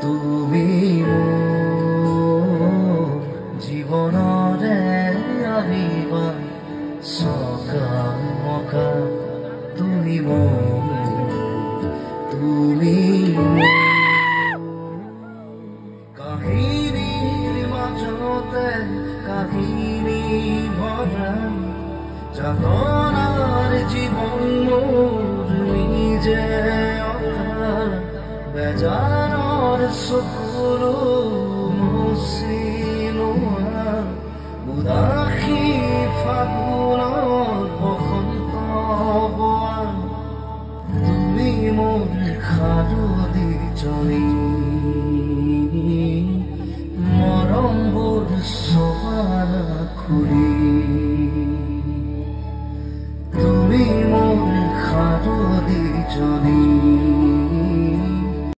তুমি জীৱনৰে আহিবা সকাল মকা তুমি কাহিনীৰ মাজতে কাহিনী ভৰা যাতনাৰ জীৱন মোৰ নিজে বেজাৰৰ চকুৰো মুচি লোৱা উদাসী ফাগুনৰ বসন্ত বোৱা তুমি মোৰ সাধু